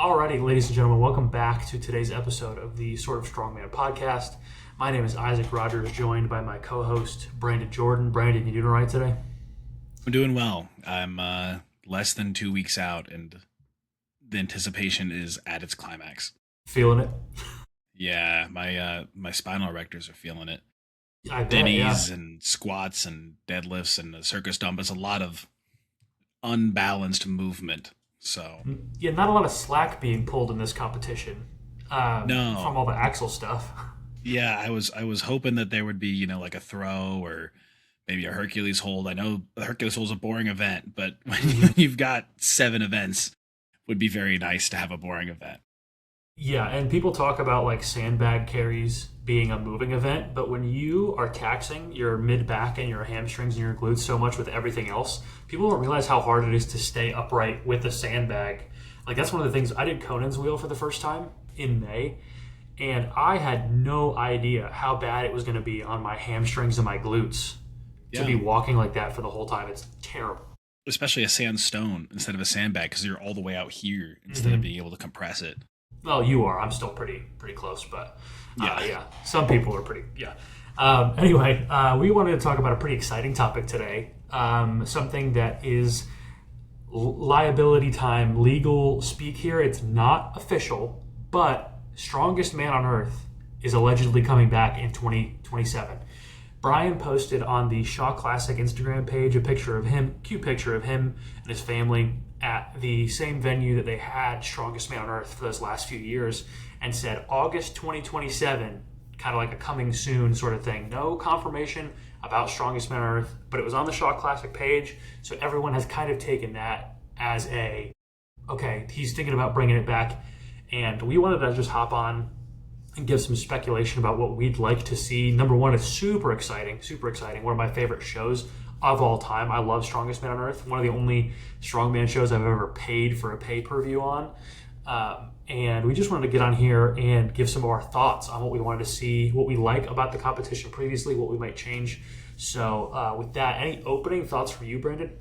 Alrighty, ladies and gentlemen, welcome back to today's episode of the Sort of Strongman podcast. My name is Isaac Rogers, joined by my co-host, Brandon Jordan. Brandon, you doing all right today? I'm doing well. I'm less than 2 weeks out, and the anticipation is at its climax. Feeling it? Yeah, my spinal erectors are feeling it. I bet, yeah. Bennies and squats and deadlifts and the circus dump. It's a lot of unbalanced movement. So Yeah, not a lot of slack being pulled in this competition from no, all the axle stuff. yeah, I was hoping that there would be like a throw or maybe a Hercules hold. I know the Hercules hold is a boring event, but when you've got 7 events, would be very nice to have a boring event. Yeah, and people talk about like sandbag carries being a moving event, but when you are taxing your mid back and your hamstrings and your glutes so much with everything else, people don't realize how hard it is to stay upright with a sandbag. Like that's one of the things I did Conan's wheel for the first time in May, and I had no idea how bad it was going to be on my hamstrings and my glutes to Yeah. be walking like that for the whole time. It's terrible. Especially a sandstone instead of a sandbag because you're all the way out here instead of hmm being able to compress it. Well, you are. I'm still pretty close, but Yeah. yeah, some people are pretty. Yeah. Anyway, we wanted to talk about a pretty exciting topic today. Something that is liability time, legal speak here. It's not official, but Strongest Man on Earth is allegedly coming back in 2027. Brian posted on the Shaw Classic Instagram page a picture of him, cute picture of him and his family at the same venue that they had Strongest Man on Earth for those last few years, and said August 2027, kind of like a coming soon sort of thing. No confirmation about Strongest Man on Earth, but it was on the Shaw Classic page, so everyone has kind of taken that as okay, he's thinking about bringing it back, and we wanted to just hop on and give some speculation about what we'd like to see. Number one, it's super exciting, super exciting. One of my favorite shows of all time. I love Strongest Man on Earth. One of the only strongman shows I've ever paid for a pay-per-view on. And we just wanted to get on here and give some of our thoughts on what we wanted to see, what we like about the competition previously, what we might change. So with that, any opening thoughts for you, Brandon?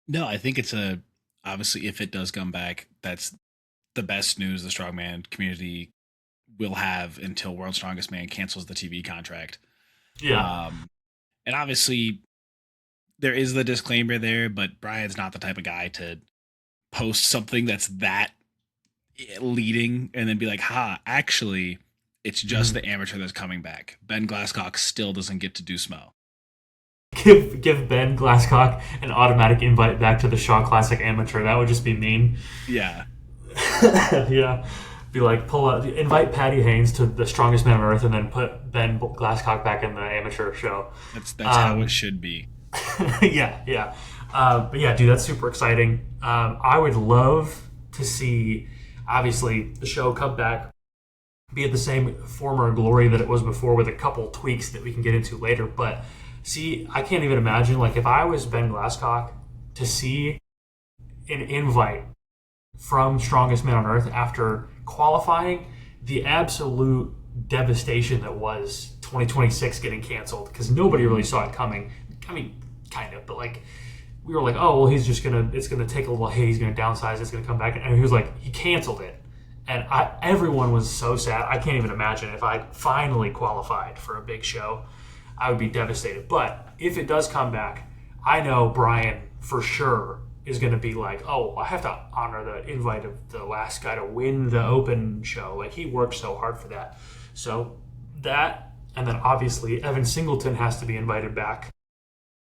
No, I think obviously if it does come back, that's the best news the strongman community will have until World's Strongest Man cancels the TV contract. Yeah. Um, and obviously there is the disclaimer there, but Brian's not the type of guy to post something that's that leading and then be like, actually, it's just Mhm. the amateur that's coming back. Ben Glasscock still doesn't get to do SMO. Give Ben Glasscock an automatic invite back to the Shaw Classic Amateur. That would just be mean. Yeah, Yeah. Be like, pull out, invite Patty Haynes to the Strongest Man on Earth, and then put Ben Glasscock back in the amateur show. that's how it should be. Yeah, yeah. But yeah, dude, that's super exciting. I would love to see, obviously, the show come back, be at the same former glory that it was before, with a couple tweaks that we can get into later. But see, I can't even imagine, like, if I was Ben Glasscock, to see an invite from Strongest Man on Earth after qualifying, the absolute devastation that was 2026 getting canceled, because nobody really saw it coming. I mean, kind of, but like we were like, oh well, it's gonna take a little hit. He's gonna downsize. It's gonna come back, and he was like, he canceled it, and everyone was so sad. I can't even imagine if I finally qualified for a big show, I would be devastated. But if it does come back, I know Brian for sure is going to be like, oh, I have to honor the invite of the last guy to win the open show. Like, he worked so hard for that. So that, and then obviously Evan Singleton has to be invited back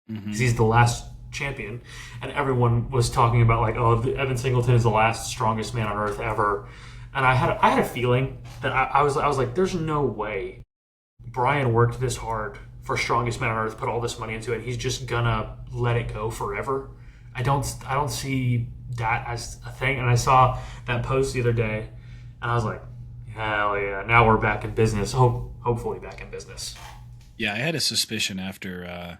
because Hmm. he's the last champion. And everyone was talking about like, oh, Evan Singleton is the last strongest man on earth ever. And I had a feeling that I was like, there's no way Brian worked this hard for strongest man on earth, put all this money into it. He's just gonna let it go forever. I don't see that as a thing. And I saw that post the other day, and I was like, hell yeah! Now we're back in business. Hopefully back in business. Yeah, I had a suspicion after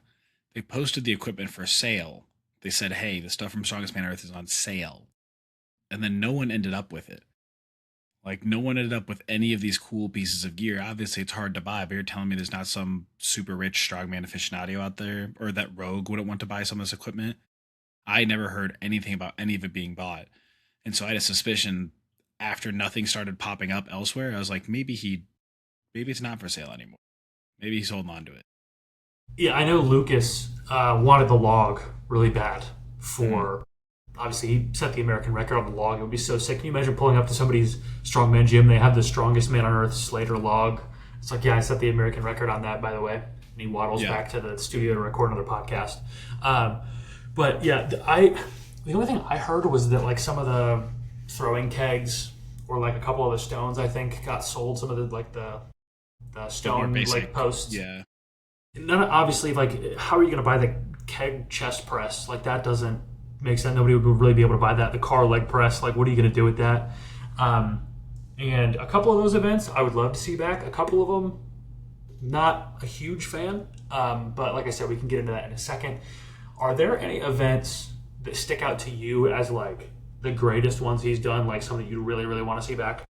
they posted the equipment for sale. They said, hey, the stuff from Strongest Man on Earth is on sale. And then no one ended up with it. Like, no one ended up with any of these cool pieces of gear. Obviously, it's hard to buy, but you're telling me there's not some super rich strongman aficionado out there, or that Rogue wouldn't want to buy some of this equipment. I never heard anything about any of it being bought. And so I had a suspicion after nothing started popping up elsewhere, I was like, maybe it's not for sale anymore. Maybe he's holding on to it. Yeah, I know Lucas wanted the log really bad for. Obviously, he set the American record on the log. It would be so sick. Can you imagine pulling up to somebody's strongman gym? They have the strongest man on earth Slater log. It's like, yeah, I set the American record on that, by the way. And he waddles back to the studio to record another podcast. But yeah, the only thing I heard was that like some of the throwing kegs or like a couple of the stones, I think, got sold. Some of the stone like posts. Yeah. Obviously, like, how are you going to buy the keg chest press? Like, that doesn't make sense. Nobody would really be able to buy that. The car leg press, like, what are you going to do with that? And a couple of those events I would love to see back. A couple of them, not a huge fan. But like I said, we can get into that in a second. Are there any events that stick out to you as, like, the greatest ones he's done, like something you really, really want to see back?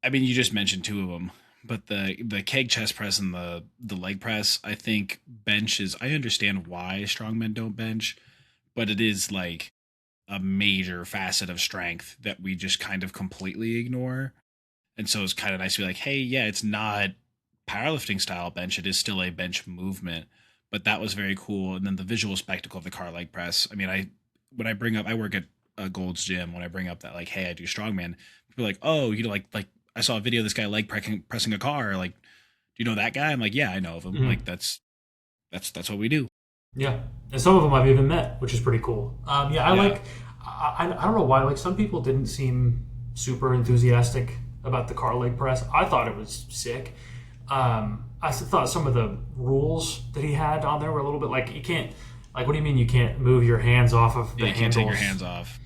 I mean, you just mentioned two of them. But the keg chest press and the leg press, I think benches. I understand why strongmen don't bench, but it is like a major facet of strength that we just kind of completely ignore. And so it's kind of nice to be like, hey, yeah, it's not powerlifting style bench. It is still a bench movement, but that was very cool. And then the visual spectacle of the car leg press. I mean, when I bring up, I work at a Gold's Gym. When I bring up that, like, hey, I do strongman, people are like, oh, you know, like. I saw a video of this guy leg pressing a car. Like, do you know that guy? I'm like, yeah, I know of him. Like, that's what we do. Yeah, and some of them I've even met, which is pretty cool. I don't know why. Like, some people didn't seem super enthusiastic about the car leg press. I thought it was sick. I thought some of the rules that he had on there were a little bit like, you can't. Like, what do you mean you can't move your hands off of the handles? You can't take your hands off.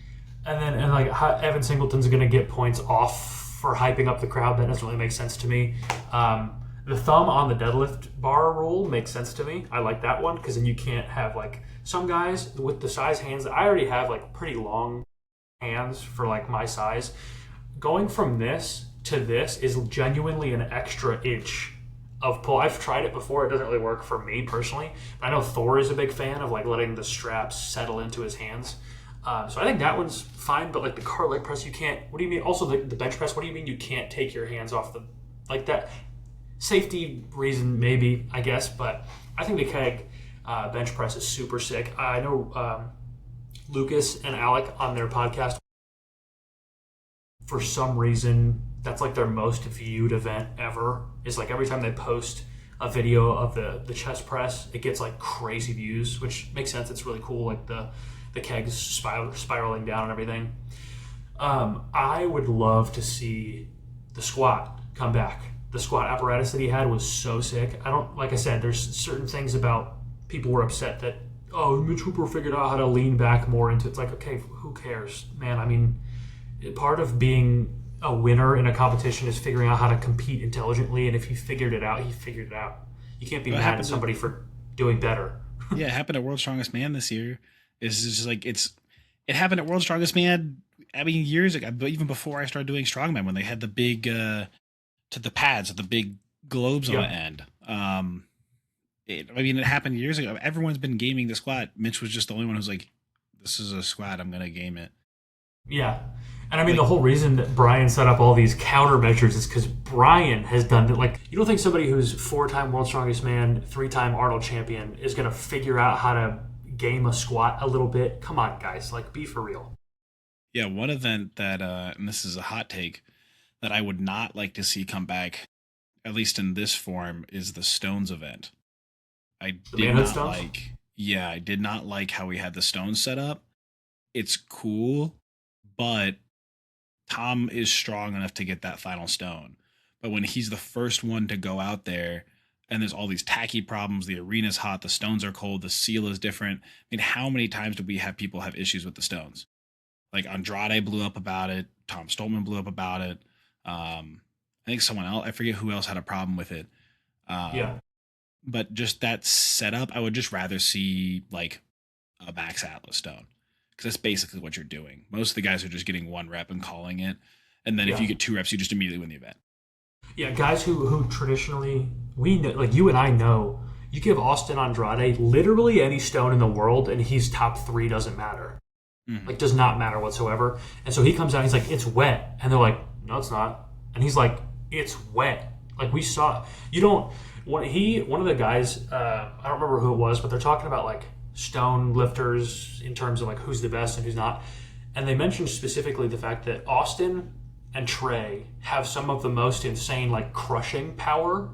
And like Evan Singleton's going to get points off for hyping up the crowd. That doesn't really make sense to me. The thumb on the deadlift bar rule makes sense to me. I like that one because then you can't have like some guys with the size hands. I already have like pretty long hands for like my size. Going from this to this is genuinely an extra inch of pull. I've tried it before. It doesn't really work for me personally. But I know Thor is a big fan of like letting the straps settle into his hands. So I think that one's fine, but like the car leg press, you can't. What do you mean? Also, the bench press. What do you mean you can't take your hands off the like that? Safety reason, maybe, I guess, but I think the keg bench press is super sick. I know Lucas and Alec on their podcast, for some reason, that's like their most viewed event ever. Is like every time they post a video of the chest press, it gets like crazy views, which makes sense. It's really cool. Like the kegs spiraling down and everything. I would love to see the squat come back. The squat apparatus that he had was so sick. Like I said, there's certain things about people were upset that, oh, Mitch Hooper figured out how to lean back more into it. It's like, okay, who cares, man? I mean, part of being a winner in a competition is figuring out how to compete intelligently, and if he figured it out, he figured it out. You can't be mad at somebody for doing better. Yeah, it happened at World's Strongest Man this year. It's just like it happened at World's Strongest Man. I mean, years ago, but even before I started doing strongman, when they had the big to the pads with the big globes on the end. It happened years ago. Everyone's been gaming the squat. Mitch was just the only one who's like, "This is a squat. I'm gonna game it." Yeah, and I mean, the whole reason that Brian set up all these countermeasures is because Brian has done that. Like, you don't think somebody who's 4-time World's Strongest Man, 3-time Arnold champion is gonna figure out how to game a squat a little bit? Come on, guys, like, be for real. Yeah, one event that and this is a hot take, that I would not like to see come back, at least in this form, is the Stones event. I did not like how we had the Stones set up. It's cool, but Tom is strong enough to get that final stone. But when he's the first one to go out there, and there's all these tacky problems, the arena's hot, the stones are cold, the seal is different. I mean, how many times do we have people have issues with the stones? Like Andrade blew up about it. Tom Stoltman blew up about it. I think someone else, I forget who else had a problem with it. But just that setup, I would just rather see like a Max Atlas stone, because that's basically what you're doing. Most of the guys are just getting one rep and calling it. And then if you get 2 reps, you just immediately win the event. Yeah, guys who traditionally, we know, like you and I know, you give Austin Andrade literally any stone in the world and he's top 3, doesn't matter. Mhm. Like, does not matter whatsoever. And so he comes out, he's like, it's wet. And they're like, no, it's not. And he's like, it's wet. Like, we saw, you don't, one of the guys, I don't remember who it was, but they're talking about like stone lifters in terms of like who's the best and who's not. And they mentioned specifically the fact that Austin and Trey have some of the most insane like crushing power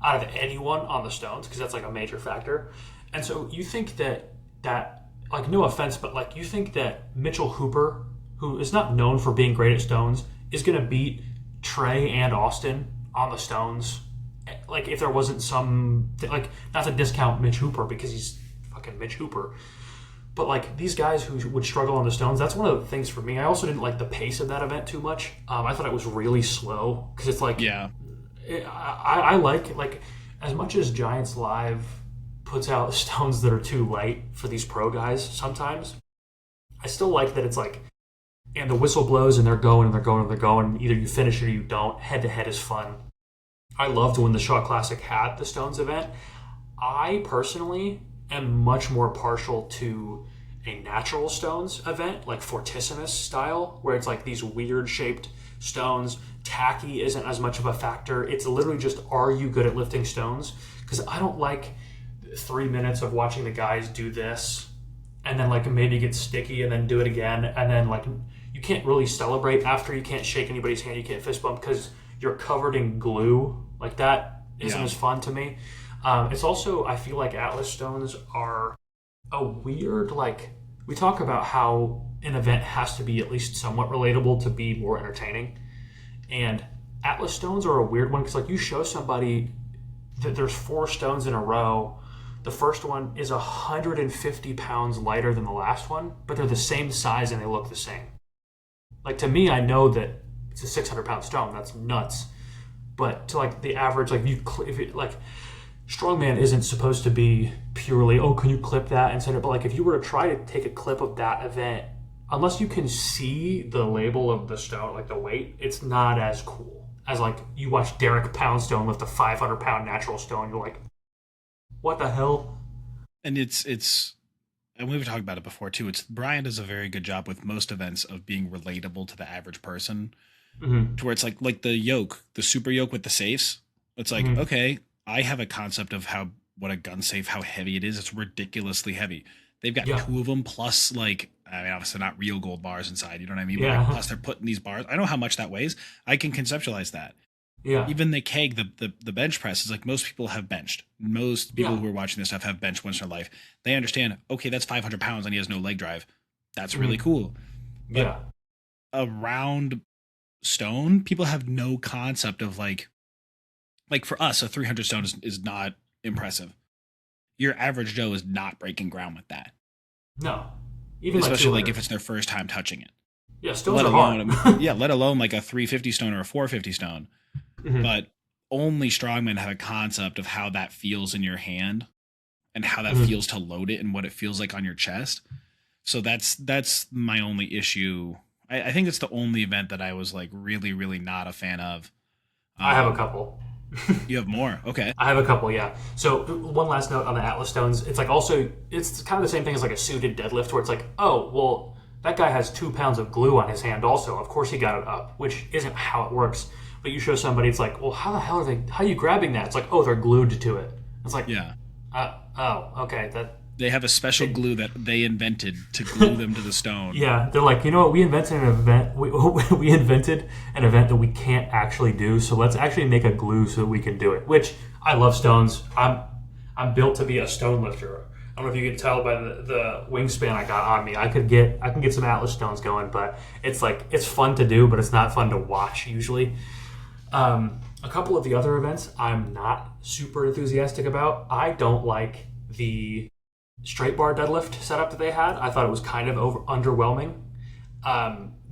out of anyone on the stones, because that's like a major factor. And so you think that like, no offense, but like, you think that Mitchell Hooper, who is not known for being great at stones, is going to beat Trey and Austin on the stones? Like, if there wasn't some, like, not to discount Mitch Hooper because he's fucking Mitch Hooper, but like these guys who would struggle on the stones, that's one of the things for me. I also didn't like the pace of that event too much. I thought it was really slow because it's like, Yeah. I like as much as Giants Live puts out stones that are too light for these pro guys sometimes, I still like that it's like, and the whistle blows and they're going and they're going and they're going. Either you finish it or you don't. Head to head is fun. I loved when the Shaw Classic had the stones event. I personally am much more partial to a natural stones event, like Fortissimus style, where it's like these weird shaped stones. Tacky isn't as much of a factor. It's literally just, are you good at lifting stones? Because I don't like 3 minutes of watching the guys do this and then like maybe get sticky and then do it again, and then like you can't really celebrate after. You can't shake anybody's hand, you can't fist bump because you're covered in glue. Like, that isn't as fun to me. It's also, I feel like Atlas stones are a weird, like, we talk about how an event has to be at least somewhat relatable to be more entertaining, and Atlas stones are a weird one because like you show somebody that there's 4 stones in a row. The first one is 150 pounds lighter than the last one, but they're the same size and they look the same. Like, to me, I know that it's a 600-pound stone. That's nuts. But to like the average, like if it, like, Strongman isn't supposed to be purely, oh, can you clip that and send it? But like, if you were to try to take a clip of that event, unless you can see the label of the stone, like the weight, it's not as cool as like you watch Derek Poundstone lift a 500-pound natural stone. You're like, what the hell? And and we've talked about it before too. Brian does a very good job with most events of being relatable to the average person, to where it's like the super yoke with the safes. It's like, okay, I have a concept of what a gun safe, how heavy it is. It's ridiculously heavy. They've got 2 of them plus, like, I mean, obviously not real gold bars inside. You know what I mean? Yeah. But like, plus they're putting these bars. I know how much that weighs. I can conceptualize that. Yeah. Even the keg, the bench press is like, most people have benched. Most people who are watching this stuff have benched once in their life. They understand, okay, that's 500 pounds and he has no leg drive. That's really cool. But a round stone, people have no concept of like for us, a 300 stone is not impressive. Your average Joe is not breaking ground with that. No. Even especially like if it's their first time touching it. Yeah, stones are hard. Let alone like a 350 stone or a 450 stone. But only strongmen have a concept of how that feels in your hand and how that feels to load it and what it feels like on your chest. So that's my only issue. I think it's the only event that I was like really, really not a fan of. I have a couple. You have more? Okay. I have a couple, yeah. So one last note on the Atlas stones. It's like also, it's kind of the same thing as like a suited deadlift where it's like, oh, well, that guy has 2 pounds of glue on his hand also. Of course he got it up, which isn't how it works. But you show somebody, it's like, well, how the hell how are you grabbing that? It's like, oh, they're glued to it. It's like, oh, okay. They have a special glue that they invented to glue them to the stone. Yeah, they're like, you know what? We invented an event. We invented an event that we can't actually do. So let's actually make a glue so that we can do it. Which I love stones. I'm built to be a stone lifter. I don't know if you can tell by the wingspan I got on me. I can get some Atlas stones going, but it's like, it's fun to do, but it's not fun to watch usually. A couple of the other events I'm not super enthusiastic about. I don't like the straight bar deadlift setup that they had. I thought it was kind of underwhelming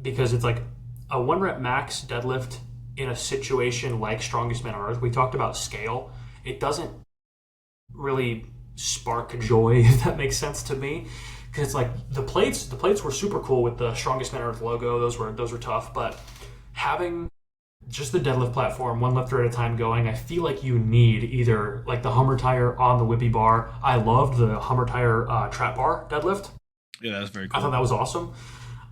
because it's like a 1 rep max deadlift in a situation like Strongest Man on Earth. We talked about scale. It doesn't really spark joy, if that makes sense to me, because it's like the plates were super cool with the Strongest Man on Earth logo. Those were tough, but having just the deadlift platform, 1 lifter at a time going, I feel like you need either like the Hummer tire on the whippy bar. I loved the Hummer tire trap bar deadlift. Yeah, that was very I thought cool. that was awesome.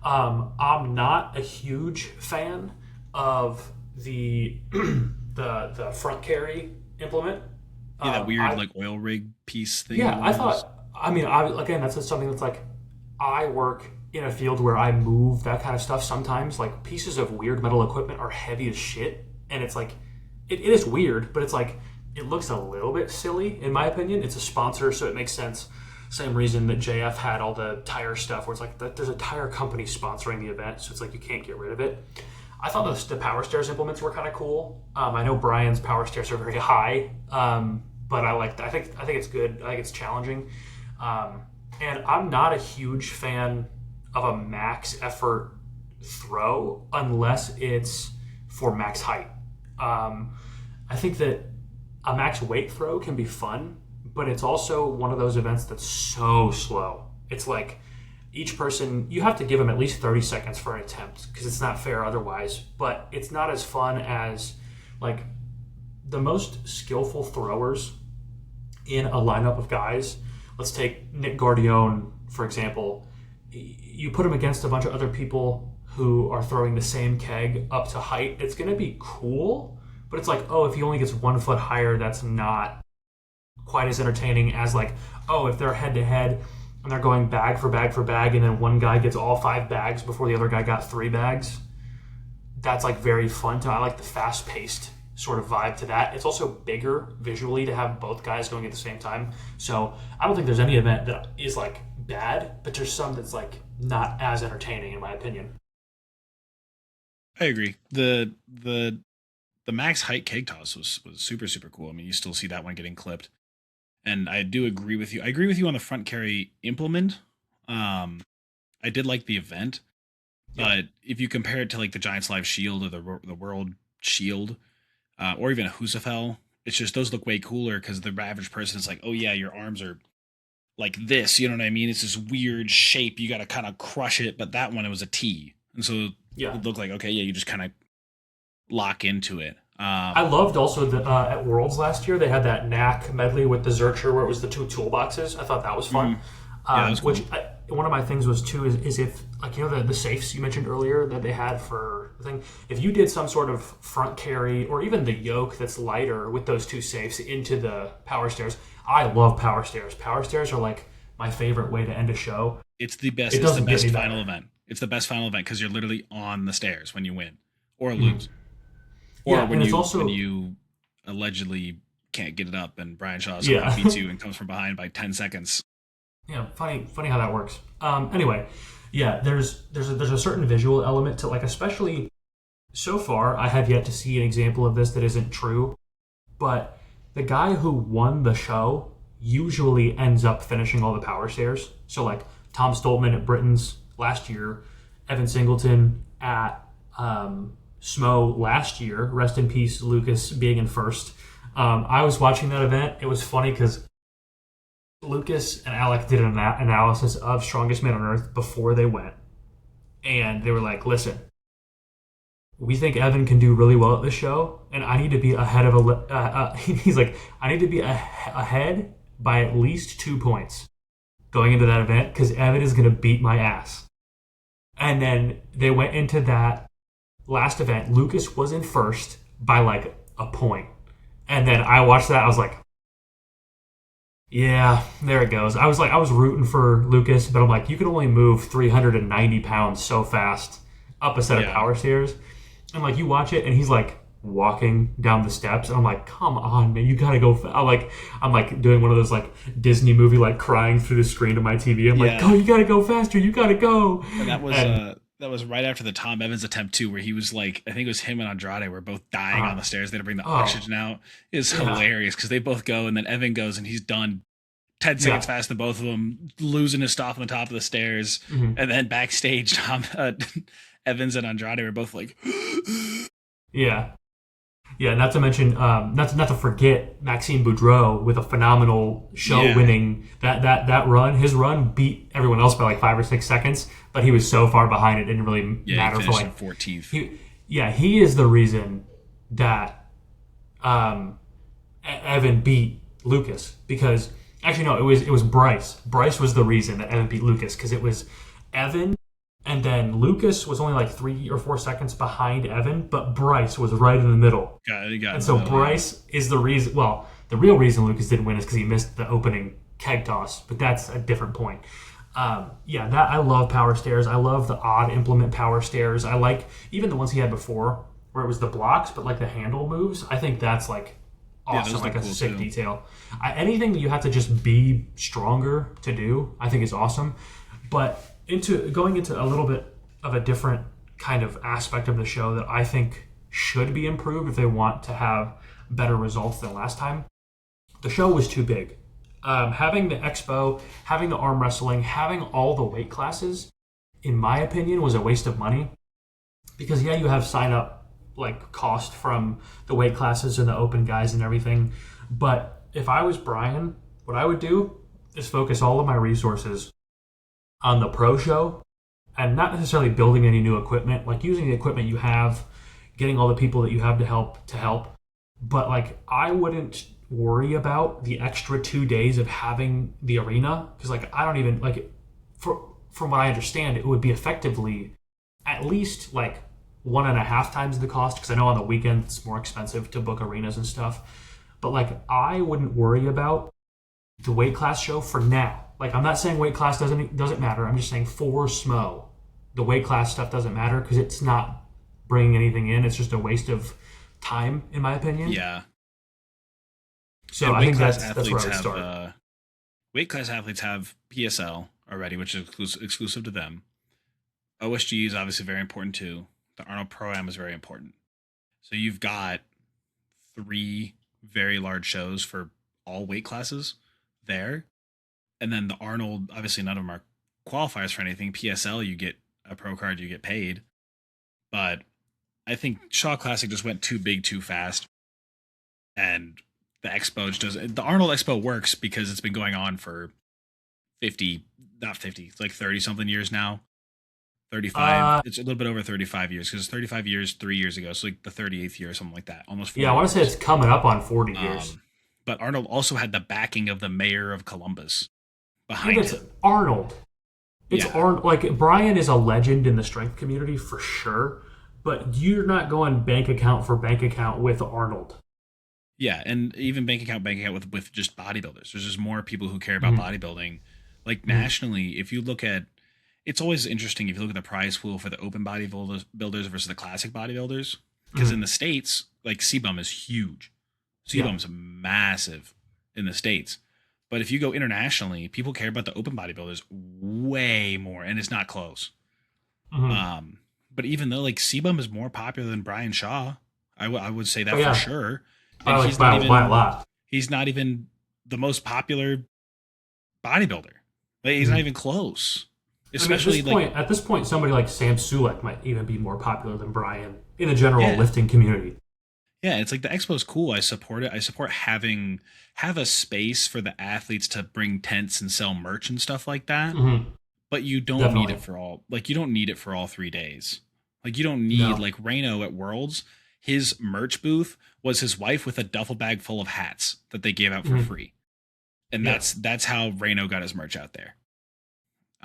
I'm not a huge fan of the the front carry implement. Yeah, that weird I like oil rig piece thing it Yeah, I was. thought. I mean, I again, that's just something that's like I work in a field where I move that kind of stuff. Sometimes, like pieces of weird metal equipment are heavy as shit, and it's like it is weird, but it's like it looks a little bit silly in my opinion. It's a sponsor, so it makes sense. Same reason that JF had all the tire stuff, where it's like there's a tire company sponsoring the event, so it's like you can't get rid of it. I thought the power stairs implements were kind of cool. I know Brian's power stairs are very high, but I like. I think it's good. I think it's challenging, and I'm not a huge fan of a max effort throw unless it's for max height. I think that a max weight throw can be fun, but it's also one of those events that's so slow. It's like each person, you have to give them at least 30 seconds for an attempt because it's not fair otherwise, but it's not as fun as like the most skillful throwers in a lineup of guys. Let's take Nick Guardione, for example. You put him against a bunch of other people who are throwing the same keg up to height. It's going to be cool, but it's like, oh, if he only gets 1 foot higher, that's not quite as entertaining as like, oh, if they're head to head and they're going bag for bag for bag, and then one guy gets all 5 bags before the other guy got 3 bags. That's like very fun. I like the fast paced sort of vibe to that. It's also bigger visually to have both guys going at the same time. So I don't think there's any event that is like bad, but there's some that's like not as entertaining in my opinion. I agree. The max height keg toss was super super cool. I mean, you still see that one getting clipped, and I do agree with you. I agree with you on the front carry implement. I did like the event, Yeah. but if you compare it to like the Giants Live Shield or the World Shield, or even a Husafel, it's just those look way cooler because the average person is like, oh yeah, your arms are like this. You know what I mean? It's this weird shape. You got to kind of crush it. But that one, it was a T, and so Yeah. it looked like okay, yeah, you just kind of lock into it. I loved also that at Worlds last year they had that knack medley with the Zercher where it was the 2 toolboxes. I thought that was fun. Yeah, that was cool. One of my things was too is if like the safes you mentioned earlier that they had for the thing. If you did some sort of front carry or even the yoke that's lighter with those 2 safes into the power stairs, I love power stairs. Power stairs are like my favorite way to end a show. It's the best. It It's the doesn't get best any final better. event. It's the best final event because you're literally on the stairs when you win or Mhm. lose, or Yeah, and it's when also you allegedly can't get it up and Brian Shaw somehow yeah. beats you and comes from behind by 10 seconds. Yeah, funny how that works. Anyway, yeah, there's a certain visual element to like, especially so far, I have yet to see an example of this that isn't true. But the guy who won the show usually ends up finishing all the power stairs. So like Tom Stoltman at Britain's last year, Evan Singleton at SMOE last year. Rest in peace, Lucas being in first. I was watching that event. It was funny because Lucas and Alec did an analysis of Strongest Man on Earth before they went, and they were like, "Listen, we think Evan can do really well at this show, and I need to be ahead of a." He's like, "I need to be ahead by at least 2 points going into that event because Evan is going to beat my ass." And then they went into that last event. Lucas was in first by like a point, and then I watched that. I was like, yeah, there it goes. I was rooting for Lucas, but I'm like, you can only move 390 pounds so fast up a set of Yeah, power stairs. And like, you watch it, and he's like walking down the steps, and I'm like, come on, man, you gotta go. I'm like doing one of those like Disney movie like crying through the screen of my TV. I'm like, oh, yeah, you gotta go faster, you gotta go. and And that was right after the Tom Evans attempt too, where he was like, I think it was him and Andrade were both dying on uh, the stairs. They had to bring the oh oxygen out. It's yeah, hilarious because they both go and then Evan goes and he's done 10 seconds yeah, faster than both of them, losing his stuff on the top of the stairs. mhm, And then backstage, Evans and Andrade were both like, yeah. Yeah, not to mention, not to forget Maxime Boudreau with a phenomenal yeah, show-winning that run. His run beat everyone else by like 5 or 6 seconds, but he was so far behind it didn't really yeah, he matter for finished in like 14th. he is the reason that Evan beat Lucas because Actually, no, it was Bryce. Bryce was the reason that Evan beat Lucas because it was Evan, and then Lucas was only like 3 or 4 seconds behind Evan, but Bryce was right in the middle. Got And in the so middle, yeah. Bryce is the reason. Well, the real reason Lucas didn't win is because he missed the opening keg toss, but that's a different point. Yeah, that I love power stairs. I love the odd implement power stairs. I like even the ones he had before where it was the blocks, but like the handle moves. I think that's like Yeah, awesome, those like look a cool sick too. detail. Anything that you have to just be stronger to do, I think is awesome. But into going into a little bit of a different kind of aspect of the show that I think should be improved if they want to have better results than last time. The show was too big. Having the expo, having the arm wrestling, having all the weight classes, in my opinion, was a waste of money because yeah, you have sign up like cost from the weight classes and the open guys and everything. But if I was Brian, what I would do is focus all of my resources on the pro show and not necessarily building any new equipment, like using the equipment you have, getting all the people that you have to help. But like I wouldn't worry about the extra 2 days of having the arena because like I don't even like from what I understand, it would be effectively at least like 1.5 times the cost because I know on the weekend it's more expensive to book arenas and stuff. But like I wouldn't worry about the weight class show for now. Like I'm not saying weight class doesn't matter. I'm just saying for SMO, the weight class stuff doesn't matter because it's not bringing anything in. It's just a waste of time, in my opinion. Yeah. So And I think that's where I would start. weight class athletes have PSL already, which is exclusive to them. OSG is obviously very important too. The Arnold Pro Am is very important. So you've got three very large shows for all weight classes there. And then the Arnold, obviously none of them are qualifiers for anything. PSL, you get a pro card, you get paid. But I think Shaw Classic just went too big too fast. And the Expo just doesn't. The Arnold Expo works because it's been going on for 50, not 50, it's like 30 something years now. 35. Uh, It's a little bit over 35 years because it's 35 years 3 years ago. So like the 38th year, something like that. Almost yeah, I 40 want to say years. it's coming up on 40 years. Um, but Arnold also had the backing of the mayor of Columbus Yeah, behind but it's him. Arnold. It's Yeah. Arnold. Like Brian is a legend in the strength community for sure, but you're not going bank account for bank account with Arnold. Yeah. And even bank account with just bodybuilders. There's just more people who care about Mm-hmm. bodybuilding. Like Mm-hmm. nationally, if you look at it's always interesting if you look at the prize pool for the open bodybuilders builders versus the classic bodybuilders. Because in Mm-hmm. the States, like CBUM is huge. Yeah. CBUM's massive in the States. But if you go internationally, people care about the open bodybuilders way more, and it's not close. Mm-hmm. Um, but even though like CBUM is more popular than Brian Shaw, I would say Oh that for yeah, sure. by And like by a lot. he's not even the most popular bodybuilder. Like he's not Mm-hmm. even close. I mean, Especially like at this point, somebody like Sam Sulek might even be more popular than Brian in the general yeah, lifting community. yeah, it's like the expo's cool. I support it. I support having have a space for the athletes to bring tents and sell merch and stuff like that. Mm-hmm. But you don't need Definitely. it for all like you don't need it for all 3 days. Like you don't need No. like Reno at Worlds. His merch booth was his wife with a duffel bag full of hats that they gave out for Mm-hmm. free, and Yeah. that's how Reno got his merch out there.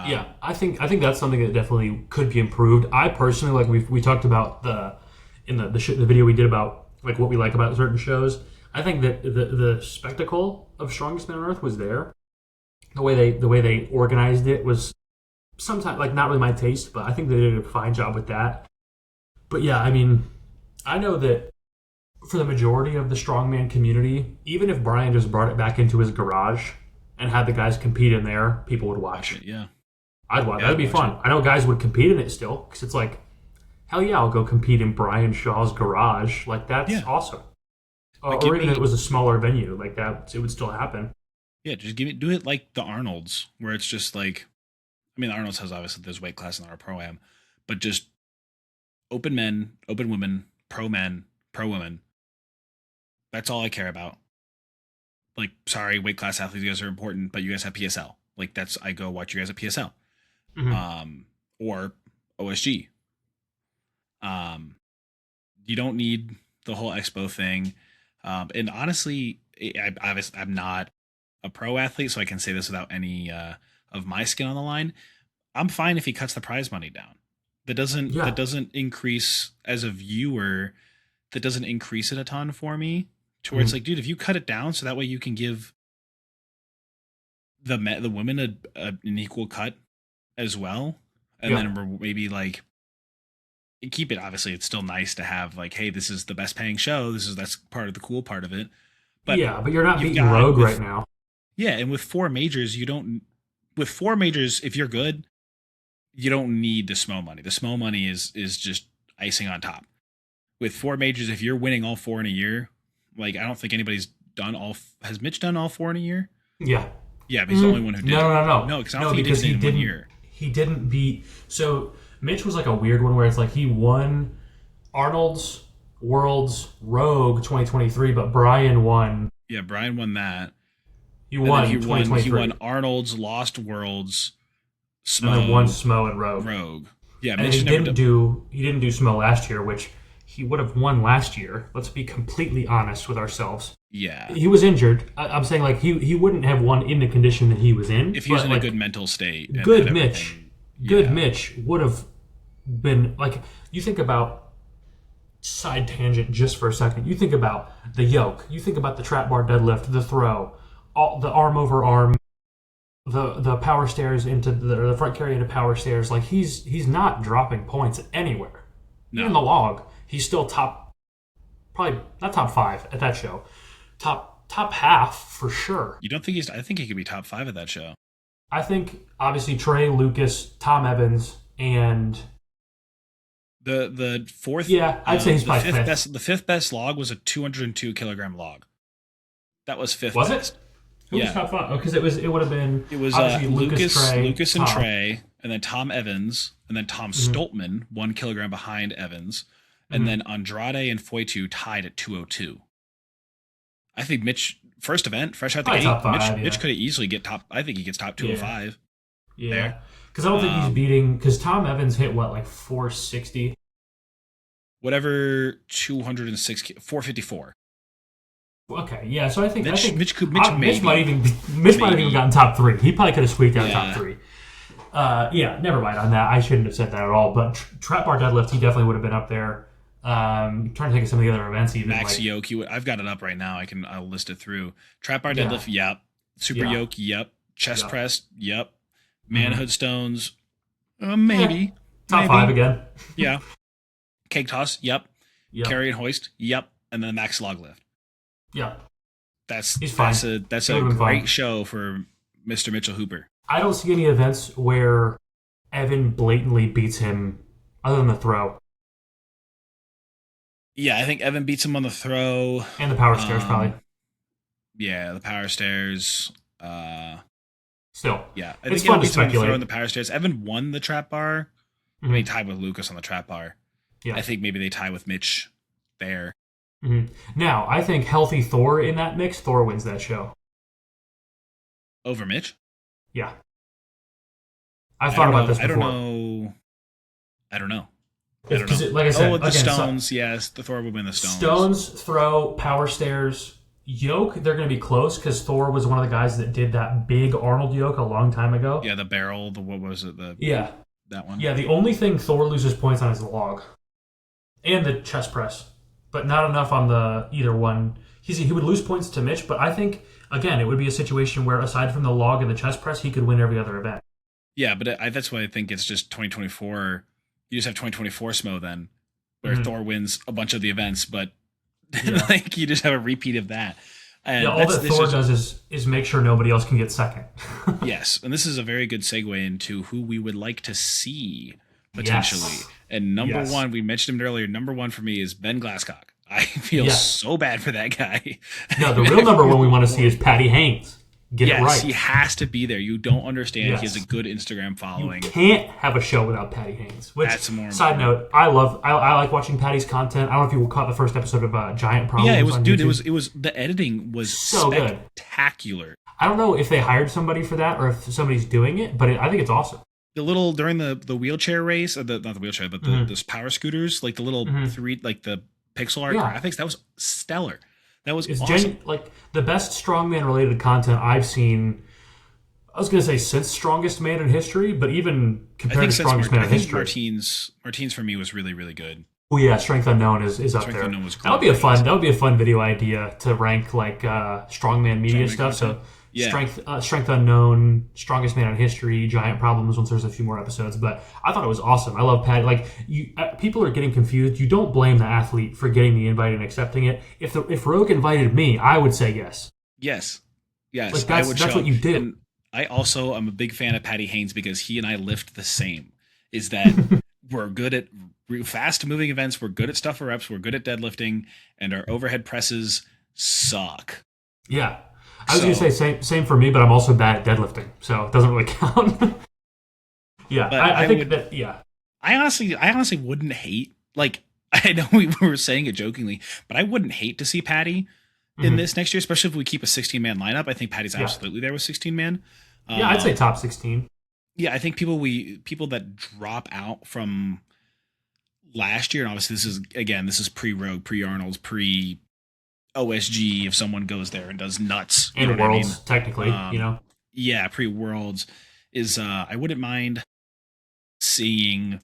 Yeah, Um, I think that's something that definitely could be improved. I personally like we talked about the in the video we did about like what we like about certain shows. I think that the spectacle of Strongest Man on Earth was there. The way they organized it was sometimes like not really my taste, but I think they did a fine job with that. But yeah, I mean, I know that for the majority of the strongman community, even if Brian just brought it back into his garage and had the guys compete in there, people would watch watch. it, yeah, I'd watch. yeah, That'd I'd be watch fun. it. I know guys would compete in it still because it's like, hell yeah, I'll go compete in Brian Shaw's garage. Like that's Yeah, awesome. like Or give even if it me was a smaller venue, like that, it would still happen. yeah, just give it do it like the Arnold's where it's just like I mean the Arnold's has obviously there's weight class in our pro am, but just open men, open women, pro men, pro women. That's all I care about. Like, sorry, weight class athletes, you guys are important, but you guys have PSL. Like, that's I go watch you guys at PSL, Hmm. um, or OSG. Um, you don't need the whole expo thing. And honestly, I'm not. a pro athlete, so I can say this without any of my skin on the line. I'm fine if he cuts the prize money down. That doesn't increase as a viewer. That doesn't increase it a ton for me. To where it's like, dude, if you cut it down so that way you can give the women an equal cut as well, and then maybe like keep it. Obviously, it's still nice to have like, hey, this is the best paying show. That's part of the cool part of it. But but you're not beating Rogue right now. Yeah, and with 4 majors, with 4 majors, if you're good, you don't need the SMOE money. The SMOE money is just icing on top. With 4 majors, if you're winning all 4 in a year, like I don't think anybody's done all. Has Mitch done all 4 in a year? Yeah. Yeah, but he's the only one who did. No, because I don't think he did it in 1 year. He didn't beat. So Mitch was like a weird one where it's like he won Arnold's, Worlds, Rogue 2023, but Brian won. Yeah, Brian won that. He won 2023. He won Arnold's, Lost Worlds, SMOE, and then won SMOE and Rogue. Yeah, and he didn't do SMOE last year, which he would have won last year. Let's be completely honest with ourselves. Yeah, he was injured. I'm saying like he wouldn't have won in the condition that he was in if he was in a good mental state. Good Mitch would have been like. You think about. Side tangent just for a second. You think about the yoke. You think about the trap bar deadlift, the throw, all the arm over arm, the power stairs into the front carry into power stairs. Like he's not dropping points anywhere. No. In the log, he's still probably not top 5 at that show. Top half for sure. You don't think I think he could be top 5 at that show. I think obviously Trey, Lucas, Tom Evans, and. The fourth, I'd say he's probably fifth. Best. The 5th best log was a 202 kilogram log. That was 5th. Was best. It? Who was top 5? Because it would have been. It was Lucas and Trey, and then Tom Evans, and then Tom Stoltman 1 kilogram behind Evans, and then Andrade and Foytu tied at 202. I think Mitch fresh out the gate. Top 5, Mitch could have easily get top. I think he gets top 205. Yeah. Because I don't think he's beating. Because Tom Evans hit what, like 460? Whatever, 454. Okay, yeah. So I think Mitch might have even gotten top 3. He probably could have squeaked out top 3. Never mind on that. I shouldn't have said that at all. But trap bar deadlift, he definitely would have been up there. Trying to think of some of the other events. Even max yoke. I've got it up right now. I'll list it through. Trap bar deadlift. Yep. Super yoke. Yep. Chest press. Yep. Manhood stones, maybe. Top 5 again. Yeah. Cake toss, yep. Carry and hoist, yep. And then max log lift. Yeah. That's fine. That's a great show for Mr. Mitchell Hooper. I don't see any events where Evan blatantly beats him other than the throw. Yeah, I think Evan beats him on the throw. And the power stairs, probably. Yeah, the power stairs. Still, yeah, I think Evan beats him on the throw and the power stairs. Evan won the trap bar. Mm-hmm. He tied with Lucas on the trap bar. Yeah, I think maybe they tie with Mitch there. Mm-hmm. Now, I think healthy Thor in that mix. Thor wins that show over Mitch. Yeah, I've thought about this before. I don't know. Like I said, the stones. Yes, the Thor would win the stones. Stones, throw, power stairs. Yoke, they're going to be close because Thor was one of the guys that did that big Arnold yoke a long time ago. Yeah, the barrel, what was it? That one. Yeah, the only thing Thor loses points on is the log. And the chest press. But not enough on the either one. He would lose points to Mitch, but I think, again, it would be a situation where aside from the log and the chest press, he could win every other event. Yeah, but that's why I think it's just 2024. You just have 2024 SMO then, where Thor wins a bunch of the events, but like you just have a repeat of that. And all that Thor does is make sure nobody else can get second. Yes, and this is a very good segue into who we would like to see potentially. Yes. And number one, we mentioned him earlier. Number one for me is Ben Glasscock. I feel so bad for that guy. No, the real number one we want to see is Patty Haynes. Get it right. He has to be there. You don't understand. Yes. He has a good Instagram following. You can't have a show without Patty Haynes. Which, that's more side note, I like watching Patty's content. I don't know if you caught the first episode of Giant Problems. Yeah, it was the editing was so spectacular. Good. I don't know if they hired somebody for that or if somebody's doing it, but I think it's awesome. The little during the wheelchair race, not the wheelchair, but the power scooters, like the little 3, like the pixel art graphics, that was stellar. That was It's awesome. like the best strongman related content I've seen. I was gonna say since Strongest Man in History, but even I compared think to Strongest Man I in think History. Martine's for me was really, really good. Oh yeah, Strength Unknown is up Strength there. Unknown was That would be a great. fun video idea to rank like strongman media Strongman stuff. content. So Yeah. Strength Unknown, Strongest Man in History, Giant Problems. Once there's a few more episodes, but I thought it was awesome. I love Pat. Like people are getting confused. You don't blame the athlete for getting the invite and accepting it. If Rogue invited me, I would say yes. Yes. Yes. Like I that's would that's show what up. you do. And I also am a big fan of Patty Haynes because he and I lift the same. Is that we're good at fast moving events. We're good at stuff for reps. We're good at deadlifting, and our overhead presses suck. Yeah, I was gonna say So, same for me, but I'm also bad at deadlifting, so it doesn't really count. Yeah, but I think that yeah. I honestly wouldn't hate. Like, I know we were saying it jokingly, but I wouldn't hate to see Patty in Mhm. this next year, especially if we keep a 16-man lineup. I think Patty's Yeah. absolutely there with 16-man. Yeah, I'd say top 16. Yeah, I think people that drop out from last year, and obviously this is pre-Rogue, pre-Arnold's, pre-OSG. If someone goes there and does nuts, you know And what I mean? Worlds, technically, Yeah, pre-Worlds is I wouldn't mind seeing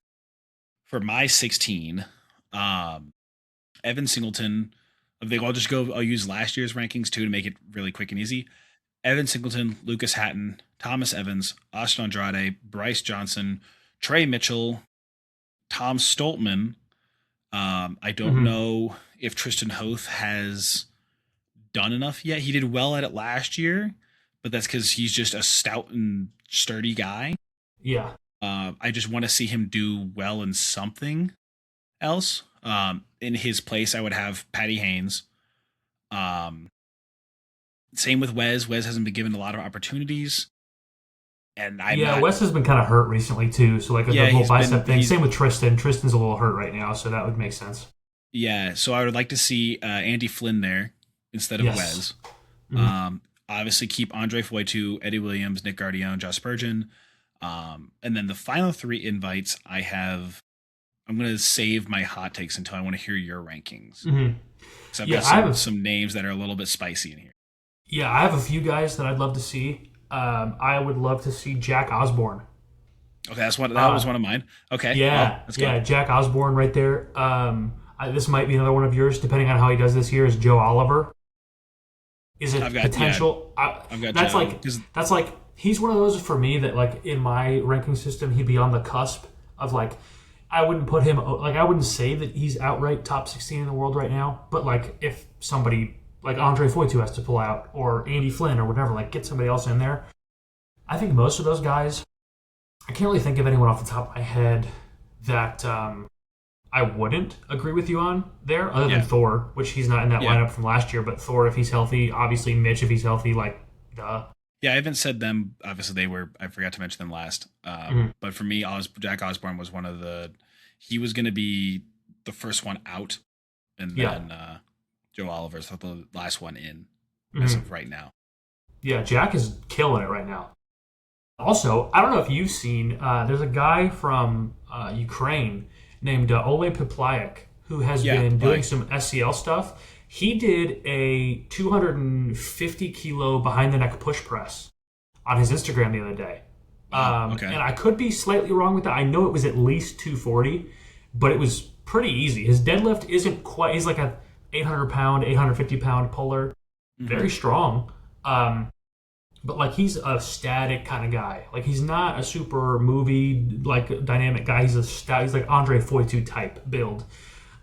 for my 16, Evan Singleton. I'll use last year's rankings too to make it really quick and easy. Evan Singleton, Lucas Hatton, Thomas Evans, Austin Andrade, Bryce Johnson, Trey Mitchell, Tom Stoltman. I don't hmm know if Tristan Hoth has done enough yet. He did well at it last year, but that's because he's just a stout and sturdy guy. Yeah. I just want to see him do well in something else. In his place, I would have Patty Haynes. Um, Same with Wes. Wes hasn't been given a lot of opportunities, and I'm Yeah, not. Wes has been kind of hurt recently too. So like the Yeah, whole he's bicep been. thing. He's Same with Tristan. Tristan's a little hurt right now, so that would make sense. Yeah. So I would like to see Andy Flynn there instead of Yes. Wes. hmm Obviously, keep Andre Foytu, Eddie Williams, Nick Gardione, Josh Spurgeon, and then the final three invites I have. I'm going to save my hot takes until I want to hear your rankings. hmm So I've Yeah, got some names that are a little bit spicy in here. yeah, I have a few guys that I'd love to see. I would love to see Jack Osborne. Okay, that was one of mine. Okay, well, let's go. Yeah, Jack Osborne right there. This might be another one of yours, depending on how he does this year. Is Joe Oliver? Is it I've got potential? I've got That's Joe. like he's one of those for me that like in my ranking system he'd be on the cusp of like I wouldn't put him like I wouldn't say that he's outright top 16 in the world right now, but like if somebody like Andre Foytu has to pull out or Andy Flynn or whatever, like get somebody else in there. I think most of those guys, I can't really think of anyone off the top of my head that I wouldn't agree with you on there, other than Thor, which he's not in that lineup from last year. But Thor, if he's healthy, obviously Mitch, if he's healthy, like, duh. Yeah, I haven't said them. Obviously, they were. I forgot to mention them last. But for me, Jack Osborne was one of the. He was going to be the first one out, and then Joe Oliver's the last one in, as of right now. Yeah, Jack is killing it right now. Also, I don't know if you've seen. There's a guy from Ukraine named Ole Piplayak who has been doing some SCL stuff. He did a 250 kilo behind the neck push press on his Instagram the other day. And I could be slightly wrong with that. I know it was at least 240, but it was pretty easy. His deadlift isn't quite, he's like a 800 pound, 850 pound puller. Very strong. But like he's a static kind of guy. Like he's not a super movie like dynamic guy. He's he's like Andre Foytu type build.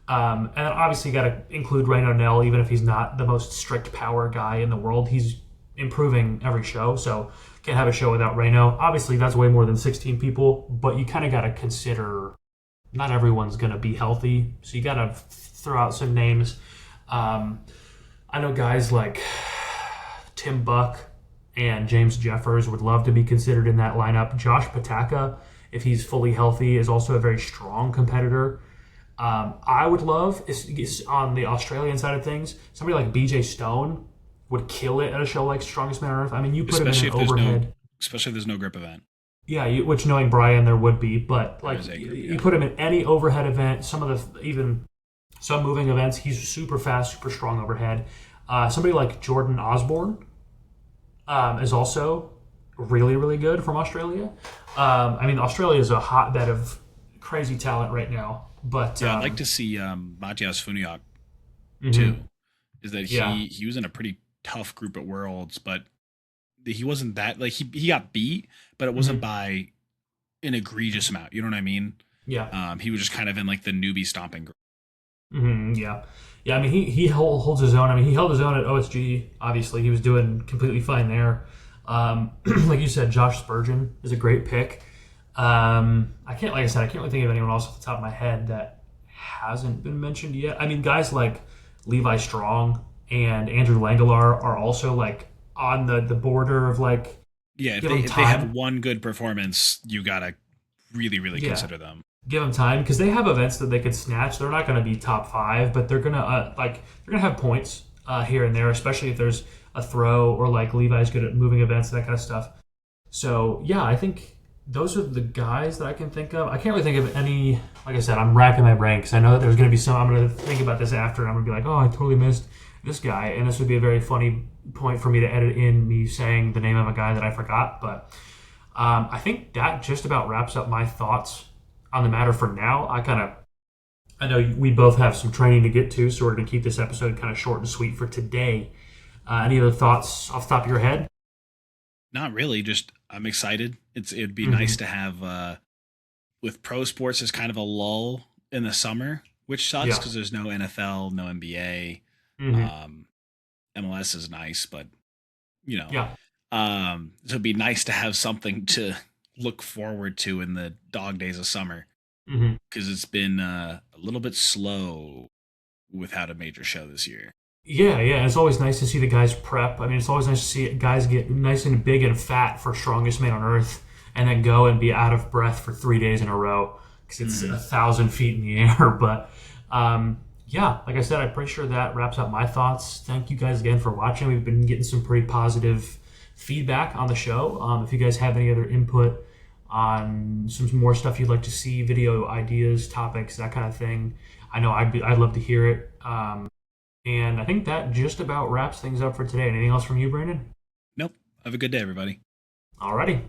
And then obviously you got to include Reno Nell, even if he's not the most strict power guy in the world. He's improving every show, so can't have a show without Reno. Obviously that's way more than 16 people, but you kind of got to consider not everyone's going to be healthy, so you got to throw out some names. I know guys like Tim Buck and James Jeffers would love to be considered in that lineup. Josh Pataka, if he's fully healthy, is also a very strong competitor. I would love, on the Australian side of things, somebody like BJ Stone would kill it at a show like Strongest Man on Earth. I mean, you put especially him in an overhead. Especially if there's no grip event. Yeah, which knowing Brian, there would be. But like you put him in any overhead event, some moving events, he's super fast, super strong overhead. Somebody like Jordan Osborne is also really, really good from Australia. I mean, Australia is a hotbed of crazy talent right now. But Yeah, I'd like to see Matthias Funiak too. mhm, Is that yeah, he was in a pretty tough group at Worlds, but he wasn't that like he got beat, but it wasn't mhm, by an egregious amount. You know what I mean? yeah. He was just kind of in like the newbie stomping group. Yeah, yeah. I mean, he holds his own. I mean, he held his own at OSG. Obviously, he was doing completely fine there. Like you said, Josh Spurgeon is a great pick. I can't, like I said, I can't really think of anyone else off the top of my head that hasn't been mentioned yet. I mean, guys like Levi Strong and Andrew Langelar are also like on the border of like Yeah, give them if they have time. one good performance, you gotta really Yeah, consider them. give them time because they have events that they could snatch. They're not going to be top five, but they're gonna have points here and there, especially if there's a throw or like Levi's good at moving events, that kind of stuff. So yeah, I think those are the guys that I can think of. I can't really think of any. Like I said, I'm racking my brain because I know that there's going to be some. I'm going to think about this after, and I'm going to be like, oh, I totally missed this guy, and this would be a very funny point for me to edit in me saying the name of a guy that I forgot. But I think that just about wraps up my thoughts on the matter for now. I know we both have some training to get to, so we're going to keep this episode kind of short and sweet for today. Any other thoughts off the top of your head? Not really. Just I'm excited. It'd be Mm-hmm. nice to have with pro sports as kind of a lull in the summer, which sucks Yeah. because there's no NFL, no NBA. Mm-hmm. Um, MLS is nice, but you know, Yeah. so it'd be nice to have something to look forward to in the dog days of summer Mm-hmm. because it's been a little bit slow without a major show this year. Yeah, yeah. It's always nice to see the guys prep. I mean, it's always nice to see guys get nice and big and fat for strongest man on earth, and then go and be out of breath for 3 days in a row because it's Hmm. 1,000 feet in the air. But yeah, like I said, I'm pretty sure that wraps up my thoughts. Thank you guys again for watching. We've been getting some pretty positive feedback on the show. If you guys have any other input on some more stuff you'd like to see, video ideas, topics, that kind of thing, I know I'd love to hear it. And I think that just about wraps things up for today. Anything else from you, Brandon? Nope. Have a good day, everybody. Alrighty.